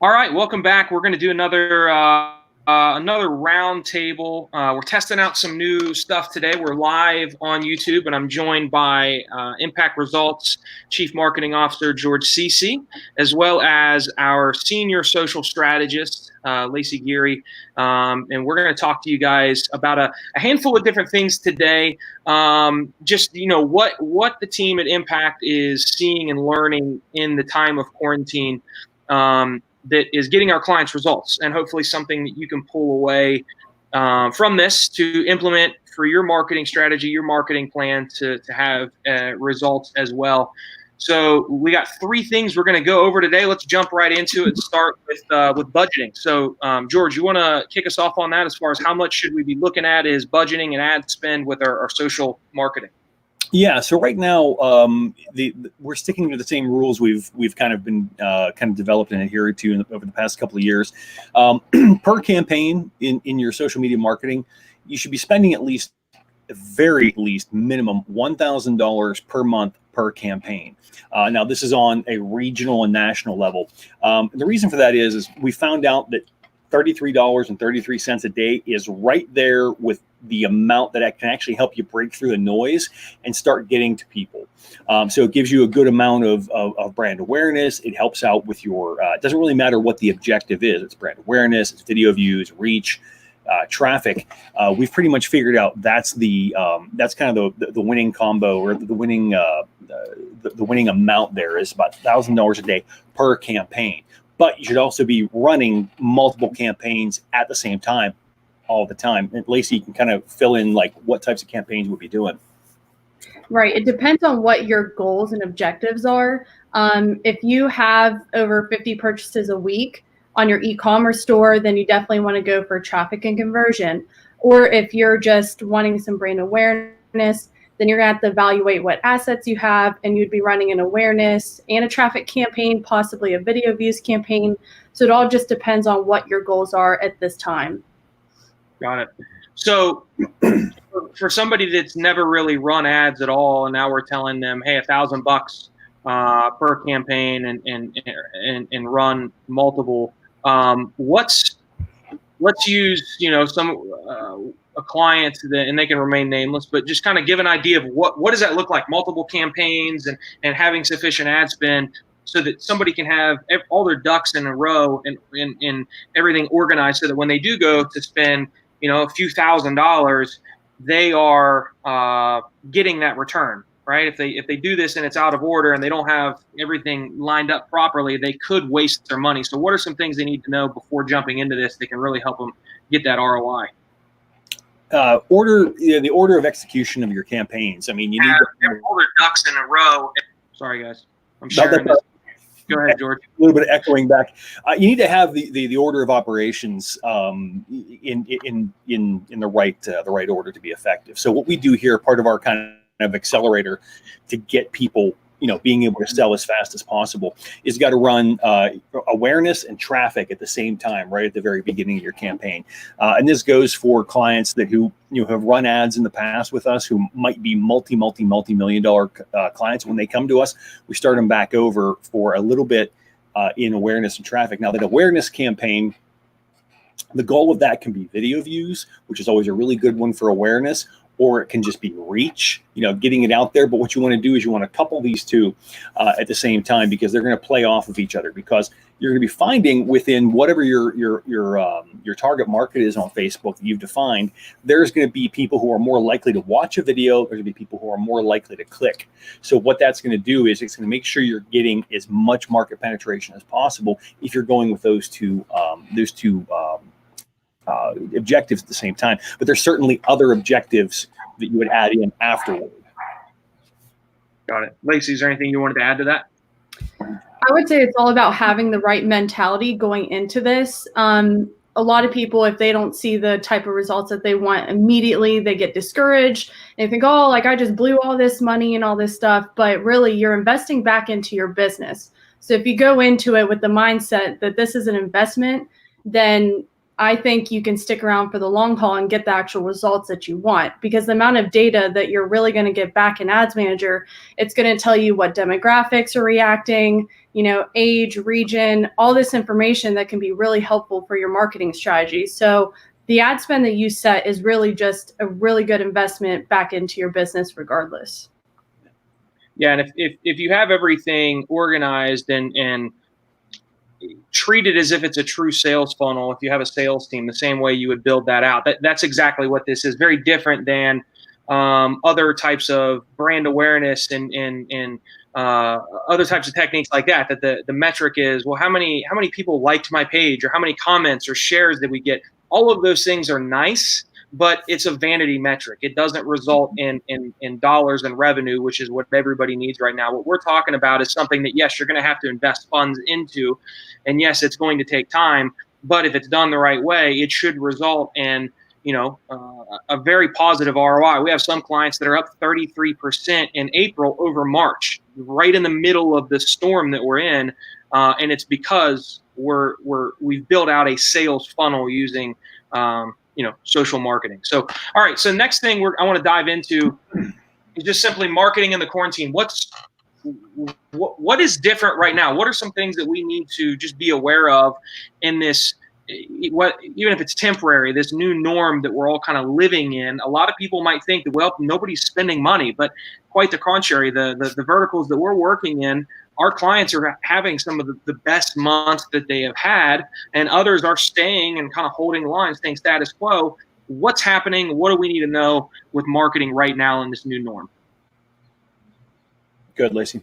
All right, welcome back. We're going to do another round table. We're testing out some new stuff today. We're live on YouTube, and I'm joined by Impact Results Chief Marketing Officer George Cece, as well as our Senior Social Strategist Lacey Geary. And we're going to talk to you guys about a handful of different things today. Just what the team at Impact is seeing and learning in the time of quarantine. That is getting our clients results, and hopefully something that you can pull away from this to implement for your marketing strategy, your marketing plan to have results as well. So we got three things we're going to go over today. Let's jump right into it and start with budgeting. So George, you want to kick us off on that as far as how much should we be looking at is budgeting and ad spend with our social marketing? Yeah. So right now, we're sticking to the same rules we've kind of been developed and adhered to over the past couple of years. Per campaign in your social media marketing, you should be spending at least, very least, minimum $1,000 per month per campaign. Now, this is on a regional and national level. The reason for that is we found out that $33.33 a day is right there with the amount that can actually help you break through the noise and start getting to people. So it gives you a good amount of brand awareness. It helps out with your, it doesn't really matter what the objective is. It's brand awareness, it's video views, reach, traffic. We've pretty much figured out that's kind of the winning combo, or the winning amount there is about $1,000 a day per campaign. But you should also be running multiple campaigns at the same time, all the time. And Lacey, you can kind of fill in like what types of campaigns we'll be doing. Right. It depends on what your goals and objectives are. If you have over 50 purchases a week on your e-commerce store, then you definitely want to go for traffic and conversion. Or if you're just wanting some brand awareness, then you're going to have to evaluate what assets you have, and you'd be running an awareness and a traffic campaign, possibly a video views campaign. So it all just depends on what your goals are at this time. Got it. So for somebody that's never really run ads at all, and now we're telling them, hey, $1,000 per campaign and run multiple. Let's use a client and they can remain nameless, but just kind of give an idea of what does that look like, multiple campaigns and having sufficient ad spend so that somebody can have all their ducks in a row and everything organized so that when they do go to spend, a few $1,000s, they are getting that return, right? If they do this and it's out of order and they don't have everything lined up properly, they could waste their money. So what are some things they need to know before jumping into this that can really help them get that ROI? The order of execution of your campaigns. I mean, you need all their ducks in a row. Sorry, guys. I'm sharing this. Go ahead, George. A little bit of echoing back. You need to have the order of operations in the right order to be effective. So what we do here, part of our kind of accelerator to get people being able to sell as fast as possible, is got to run awareness and traffic at the same time, right at the very beginning of your campaign. And this goes for clients that who have run ads in the past with us, who might be multi-million-dollar clients. When they come to us, we start them back over for a little bit in awareness and traffic. Now, that awareness campaign, the goal of that can be video views, which is always a really good one for awareness, or it can just be reach, getting it out there. But what you want to do is you want to couple these two at the same time, because they're going to play off of each other, because you're going to be finding within whatever your target market is on Facebook that you've defined, there's going to be people who are more likely to watch a video. There's going to be people who are more likely to click. So what that's going to do is it's going to make sure you're getting as much market penetration as possible if you're going with those two objectives at the same time. But there's certainly other objectives that you would add in afterward. Got it. Lacey, is there anything you wanted to add to that? I would say it's all about having the right mentality going into this. A lot of people, if they don't see the type of results that they want immediately, they get discouraged and think, oh, like I just blew all this money and all this stuff. But really, you're investing back into your business. So if you go into it with the mindset that this is an investment, then I think you can stick around for the long haul and get the actual results that you want, because the amount of data that you're really going to get back in Ads Manager, it's going to tell you what demographics are reacting, age, region, all this information that can be really helpful for your marketing strategy. So the ad spend that you set is really just a really good investment back into your business regardless. Yeah, and if you have everything organized and treat it as if it's a true sales funnel, if you have a sales team, the same way you would build that out, that's exactly what this is. Very different than other types of brand awareness and other types of techniques like that. That the metric is, well, how many people liked my page, or how many comments or shares did we get? All of those things are nice, but it's a vanity metric. It doesn't result in dollars and revenue, which is what everybody needs right now. What we're talking about is something that, yes, you're going to have to invest funds into, and yes, it's going to take time, but if it's done the right way, it should result in a very positive ROI. We have some clients that are up 33% in April over March, right in the middle of the storm that we're in, and it's because we've built out a sales funnel using social marketing. So, all right. So next thing I want to dive into is just simply marketing in the quarantine. What is different right now? What are some things that we need to just be aware of in this, even if it's temporary, this new norm that we're all kind of living in? A lot of people might think that, well, nobody's spending money, but quite the contrary. The verticals that we're working in, our clients are having some of the best months that they have had, and others are staying and kind of holding the line, staying status quo. What's happening? What do we need to know with marketing right now in this new norm? Good, Lacey.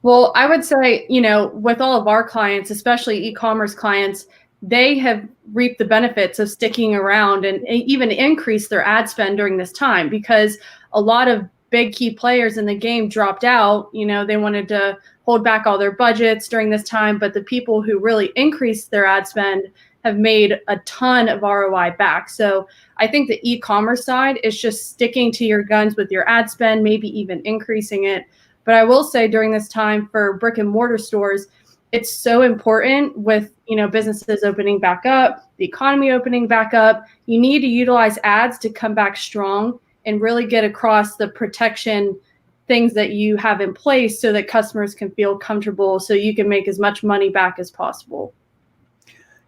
Well, I would say, with all of our clients, especially e-commerce clients, they have reaped the benefits of sticking around and even increase their ad spend during this time, because a lot of big key players in the game dropped out. They wanted to hold back all their budgets during this time, but the people who really increased their ad spend have made a ton of ROI back. So I think the e-commerce side is just sticking to your guns with your ad spend, maybe even increasing it. But I will say during this time for brick and mortar stores, it's so important with, businesses opening back up, the economy opening back up. You need to utilize ads to come back strong and really get across the protection things that you have in place so that customers can feel comfortable, so you can make as much money back as possible.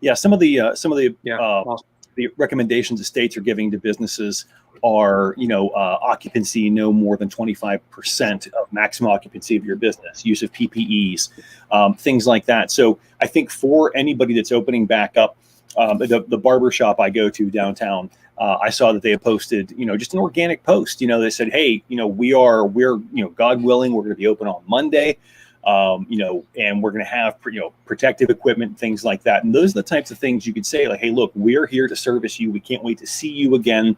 Yeah, some of the recommendations the states are giving to businesses are, occupancy no more than 25% of maximum occupancy of your business, use of PPEs, things like that. So I think for anybody that's opening back up, the barber shop I go to downtown, I saw that they had posted, just an organic post. They said, hey, we're God willing, we're going to be open on Monday. And we're going to have, protective equipment, things like that. And those are the types of things you could say, like, hey, look, we're here to service you. We can't wait to see you again.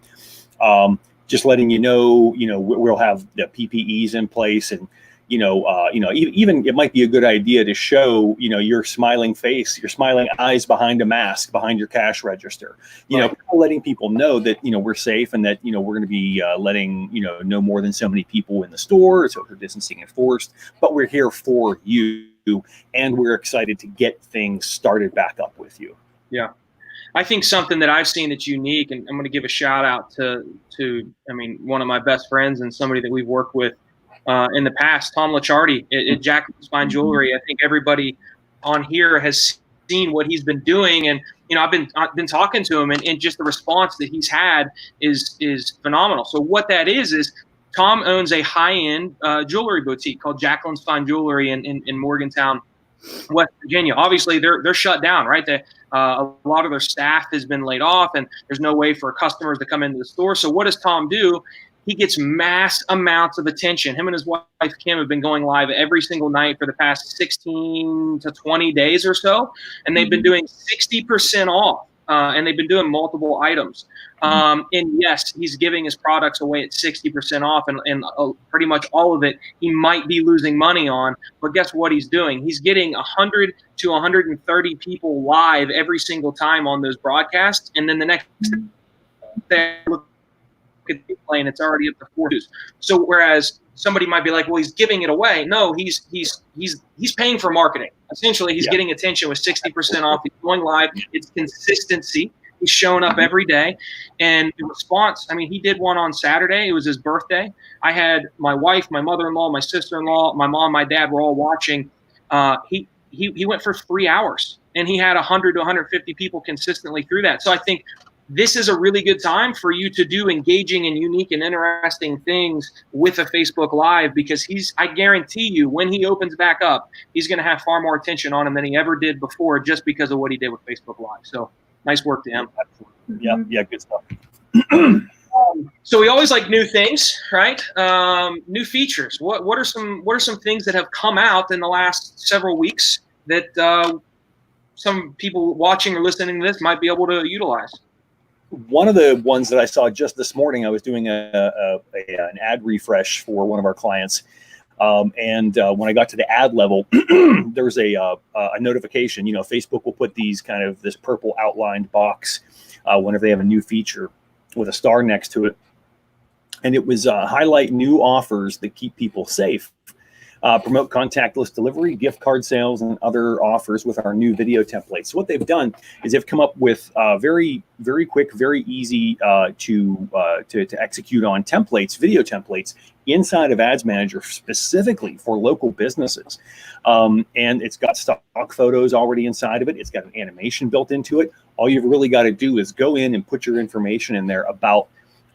Just letting we'll have the PPEs in place, and even it might be a good idea to show, your smiling face, your smiling eyes behind a mask, behind your cash register, right. Letting people know that, we're safe, and that, we're going to be letting, no more than so many people in the store, social distancing enforced, but we're here for you, and we're excited to get things started back up with you. Yeah. I think something that I've seen that's unique, and I'm going to give a shout out to one of my best friends and somebody that we've worked with in the past, Tom Licciardi at Jacqueline's Fine Jewelry. I think everybody on here has seen what he's been doing, and I've been talking to him, and just the response that he's had is phenomenal. So what that is Tom owns a high-end jewelry boutique called Jacqueline's Fine Jewelry in Morgantown, West Virginia. Obviously, they're shut down, right? A lot of their staff has been laid off, and there's no way for customers to come into the store. So what does Tom do? He gets mass amounts of attention. Him and his wife, Kim, have been going live every single night for the past 16 to 20 days or so. And they've been doing 60% off. And they've been doing multiple items. And yes, he's giving his products away at 60% off, and pretty much all of it he might be losing money on. But guess what he's doing? He's getting 100 to 130 people live every single time on those broadcasts. And then the next day, look at the play, and it's already up to 4 views. So whereas somebody might be like, well, he's giving it away. No, he's paying for marketing. Essentially, he's getting attention with 60% off. He's going live. It's consistency. He's showing up every day. And the response, I mean, he did one on Saturday. It was his birthday. I had my wife, my mother-in-law, my sister-in-law, my mom, my dad were all watching. He went for 3 hours, and he had 100 to 150 people consistently through that. So I think this is a really good time for you to do engaging and unique and interesting things with a Facebook Live, because I guarantee you, when he opens back up, he's going to have far more attention on him than he ever did before, just because of what he did with Facebook Live. So nice work to him. Yeah, good stuff. So we always like new things, right? New features. What are some things that have come out in the last several weeks that some people watching or listening to this might be able to utilize? One of the ones that I saw just this morning, I was doing an ad refresh for one of our clients. And when I got to the ad level, there was a notification. You know, Facebook will put this purple outlined box whenever they have a new feature with a star next to it. And it was highlight new offers that keep people safe. Promote contactless delivery, gift card sales, and other offers with our new video templates. So what they've done is they've come up with very, very quick, very easy to execute on templates, video templates inside of Ads Manager specifically for local businesses. And it's got stock photos already inside of it. It's got an animation built into it. All you've really got to do is go in and put your information in there about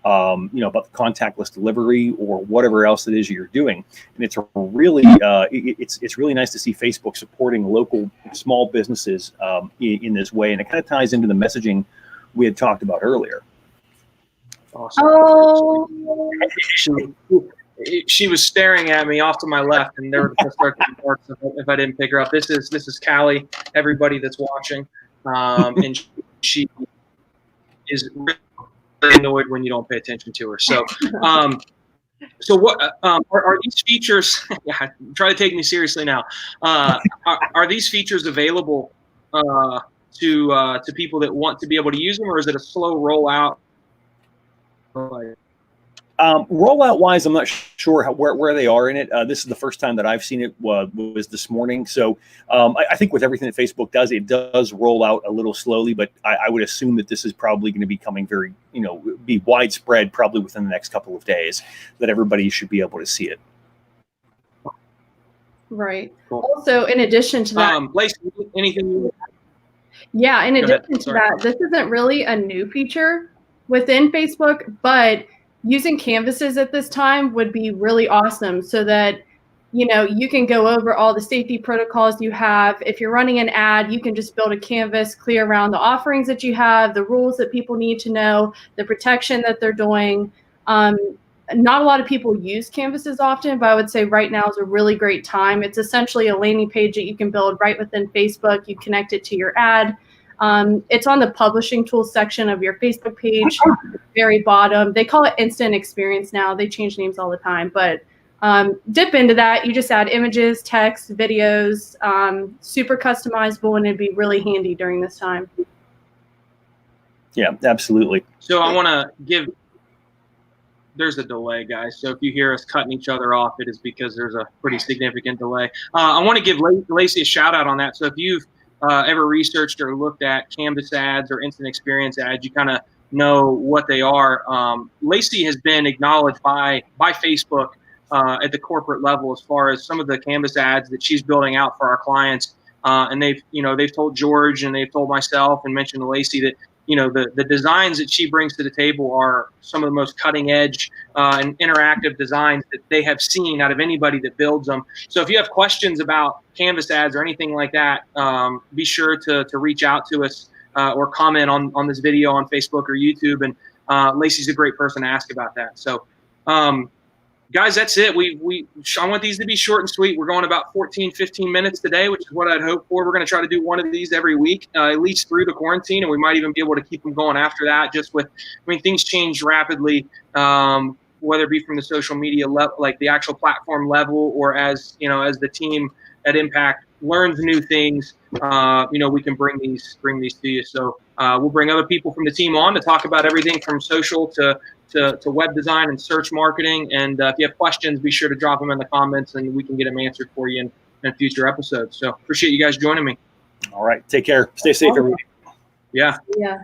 about the contactless delivery or whatever else it is you're doing. And it's really, it's really nice to see Facebook supporting local small businesses in this way. And it kind of ties into the messaging we had talked about earlier. Awesome. Oh, she was staring at me off to my left, and there were parts if I didn't pick her up. This is Callie, everybody that's watching. And she is really annoyed when you don't pay attention to her. So, so what are these features? Yeah, try to take me seriously now. Are these features available to people that want to be able to use them, or is it a slow rollout? Rollout wise, I'm not sure where they are in it. This is the first time that I've seen it was this morning. So I think with everything that Facebook does, it does roll out a little slowly, but I would assume that this is probably going to be coming very, be widespread probably within the next couple of days, that everybody should be able to see it. right. Cool. Also, in addition to that, Lacey, anything? yeah, in Go ahead. addition to Sorry. that, this isn't really a new feature within Facebook, but using canvases at this time would be really awesome, so that you can go over all the safety protocols you have. If you're running an ad, you can just build a canvas clear around the offerings that you have, the rules that people need to know, the protection that they're doing. Not a lot of people use canvases often, but I would say right now is a really great time. It's essentially a landing page that you can build right within Facebook. You connect it to your ad. It's on the publishing tools section of your Facebook page, very bottom. They call it Instant Experience now. They change names all the time, but dip into that. You just add images, text, videos, super customizable, and it'd be really handy during this time. Yeah, absolutely. So I want to give. There's a delay, guys. So if you hear us cutting each other off, it is because there's a pretty significant delay. I want to give Lacey a shout out on that. So if you've ever researched or looked at Canvas ads or Instant Experience ads, you kind of know what they are. Lacey has been acknowledged by Facebook at the corporate level as far as some of the Canvas ads that she's building out for our clients. And they've told George and they've told myself and mentioned to Lacey that the designs that she brings to the table are some of the most cutting edge and interactive designs that they have seen out of anybody that builds them. So if you have questions about Canvas ads or anything like that, be sure to reach out to us or comment on this video on Facebook or YouTube. And Lacey's a great person to ask about that. So guys, that's it. I want these to be short and sweet. We're going about 14, 15 minutes today, which is what I'd hope for. We're going to try to do one of these every week, at least through the quarantine, and we might even be able to keep them going after that. Things change rapidly whether it be from the social media level, like the actual platform level, or as the team at Impact learns new things, we can bring these to you. So we'll bring other people from the team on to talk about everything from social to web design and search marketing. And if you have questions, be sure to drop them in the comments, and we can get them answered for you in future episodes. So appreciate you guys joining me. All right. Take care. Stay safe, everybody. Yeah. Yeah.